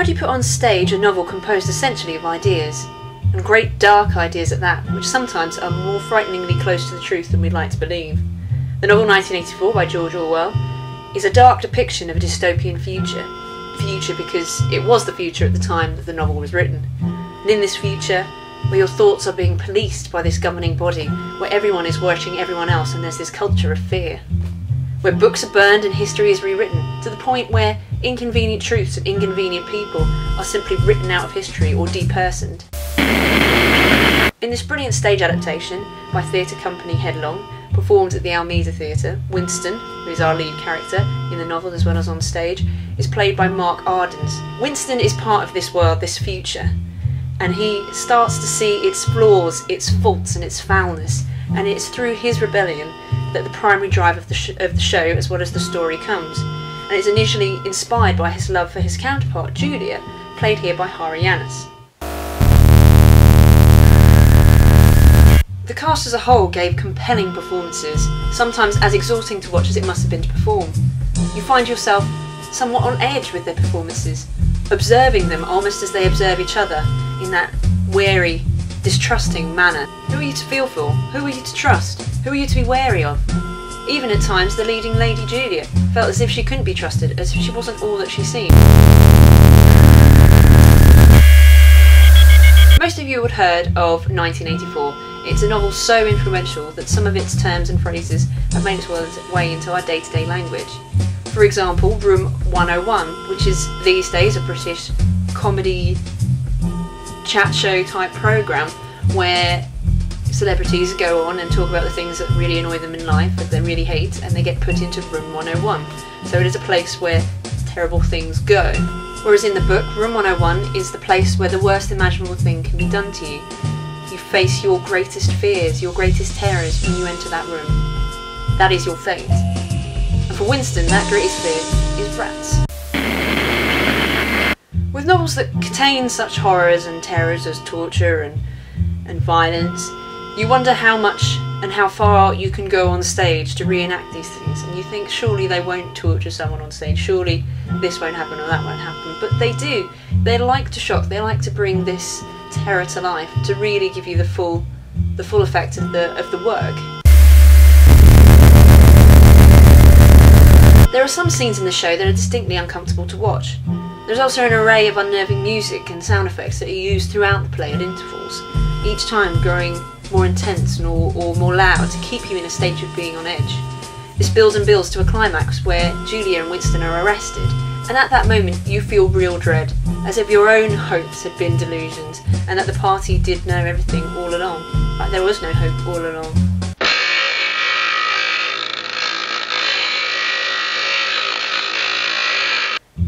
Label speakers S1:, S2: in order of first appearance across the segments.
S1: How do you put on stage a novel composed essentially of ideas, and great dark ideas at that, which sometimes are more frighteningly close to the truth than we'd like to believe? The novel 1984 by George Orwell is a dark depiction of a dystopian future. Future because it was the future at the time that the novel was written. And in this future, where your thoughts are being policed by this governing body, where everyone is watching everyone else and there's this culture of fear. Where books are burned and history is rewritten, to the point where inconvenient truths and inconvenient people are simply written out of history or depersoned. In this brilliant stage adaptation by theatre company Headlong, performed at the Almeida Theatre, Winston, who is our lead character in the novel as well as on stage, is played by Mark Ardens. Winston is part of this world, this future, and he starts to see its flaws, its faults and its foulness, and it's through his rebellion that the primary drive of the show as well as the story comes. And it's initially inspired by his love for his counterpart, Julia, played here by Yanis. The cast as a whole gave compelling performances, sometimes as exhausting to watch as it must have been to perform. You find yourself somewhat on edge with their performances, observing them almost as they observe each other in that wary, distrusting manner. Who are you to feel for? Who are you to trust? Who are you to be wary of? Even at times the leading lady, Julia, felt as if she couldn't be trusted, as if she wasn't all that she seemed. Most of you would have heard of 1984. It's a novel so influential that some of its terms and phrases have made its way into our day-to-day language. For example, Room 101, which is these days a British comedy chat show type programme where celebrities go on and talk about the things that really annoy them in life, that they really hate, and they get put into Room 101. So it is a place where terrible things go. Whereas in the book, Room 101 is the place where the worst imaginable thing can be done to you. You face your greatest fears, your greatest terrors when you enter that room. That is your fate. And for Winston, that greatest fear is rats. With novels that contain such horrors and terrors as torture and violence, you wonder how much and how far you can go on stage to reenact these things, and you think surely they won't torture someone on stage, surely this won't happen or that won't happen, but they do. They like to shock, they like to bring this terror to life, to really give you the full effect of the work. There are some scenes in the show that are distinctly uncomfortable to watch. There's also an array of unnerving music and sound effects that are used throughout the play at intervals, each time growing more intense or more loud to keep you in a state of being on edge. This builds and builds to a climax where Julia and Winston are arrested, and at that moment you feel real dread, as if your own hopes had been delusions, and that the party did know everything all along, like there was no hope all along.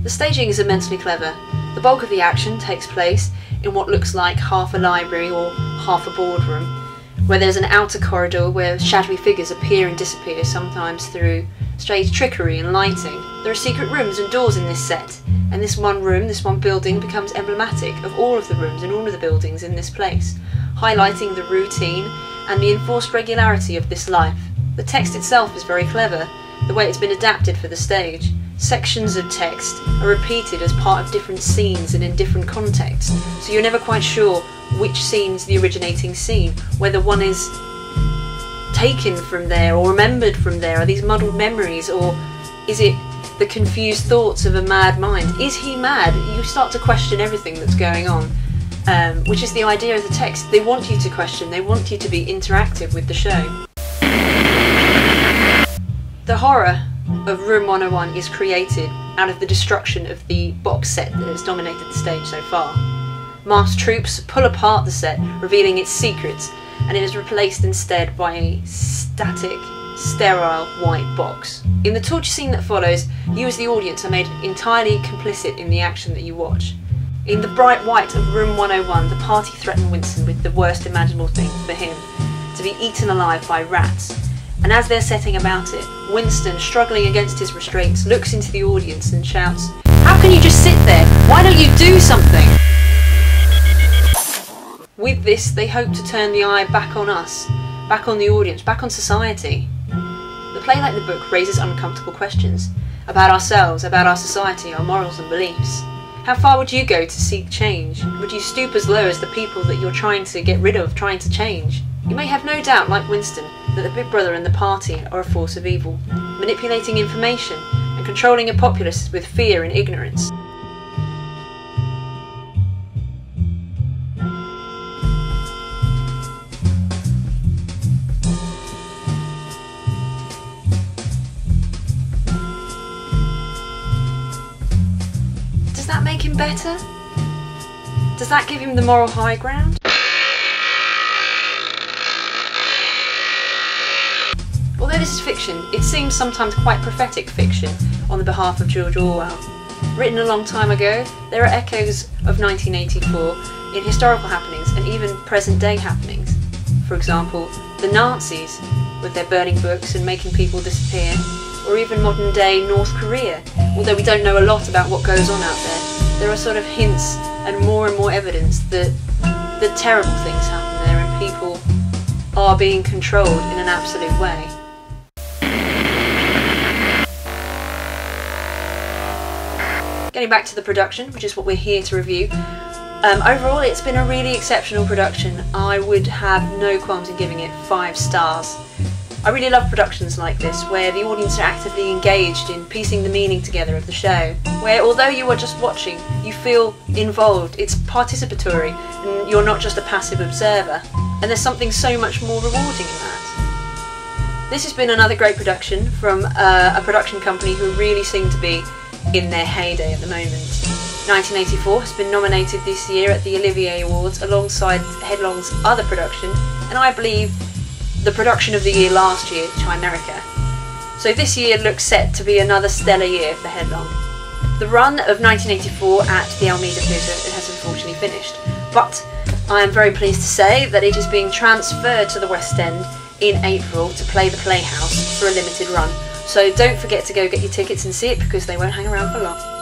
S1: The staging is immensely clever. The bulk of the action takes place in what looks like half a library or half a boardroom, where there's an outer corridor where shadowy figures appear and disappear, sometimes through stage trickery and lighting. There are secret rooms and doors in this set, and this one room, this one building, becomes emblematic of all of the rooms and all of the buildings in this place, highlighting the routine and the enforced regularity of this life. The text itself is very clever, the way it's been adapted for the stage. Sections of text are repeated as part of different scenes and in different contexts, so you're never quite sure which scene's the originating scene, whether one is taken from there or remembered from there. Are these muddled memories, or is it the confused thoughts of a mad mind? Is he mad? You start to question everything that's going on, which is the idea of the text. They want you to question, they want you to be interactive with the show. The horror of Room 101 is created out of the destruction of the box set that has dominated the stage so far. Masked troops pull apart the set, revealing its secrets, and it is replaced instead by a static, sterile white box. In the torture scene that follows, you as the audience are made entirely complicit in the action that you watch. In the bright white of Room 101, the party threaten Winston with the worst imaginable thing for him, to be eaten alive by rats. And as they're setting about it, Winston, struggling against his restraints, looks into the audience and shouts, "How can you just sit there? Why don't you do something?" With this, they hope to turn the eye back on us, back on the audience, back on society. The play, like the book, raises uncomfortable questions about ourselves, about our society, our morals and beliefs. How far would you go to seek change? Would you stoop as low as the people that you're trying to get rid of, trying to change? You may have no doubt, like Winston, that the Big Brother and the party are a force of evil, manipulating information and controlling a populace with fear and ignorance. Does that make him better? Does that give him the moral high ground? Although this is fiction, it seems sometimes quite prophetic fiction on the behalf of George Orwell. Written a long time ago, there are echoes of 1984 in historical happenings and even present-day happenings. For example, the Nazis, with their burning books and making people disappear, or even modern-day North Korea. Although we don't know a lot about what goes on out there are sort of hints and more evidence that terrible things happen there and people are being controlled in an absolute way. Getting back to the production, which is what we're here to review, overall it's been a really exceptional production. I would have no qualms in giving it 5 stars. I really love productions like this, where the audience are actively engaged in piecing the meaning together of the show, where although you are just watching, you feel involved, it's participatory, and you're not just a passive observer, and there's something so much more rewarding in that. This has been another great production from a production company who really seem to be in their heyday at the moment. 1984 has been nominated this year at the Olivier Awards alongside Headlong's other production, and I believe the production of the year last year, Chimerica. So this year looks set to be another stellar year for Headlong. The run of 1984 at the Almeida Theatre has unfortunately finished, but I am very pleased to say that it is being transferred to the West End in April to play the Playhouse for a limited run. So don't forget to go get your tickets and see it, because they won't hang around for long.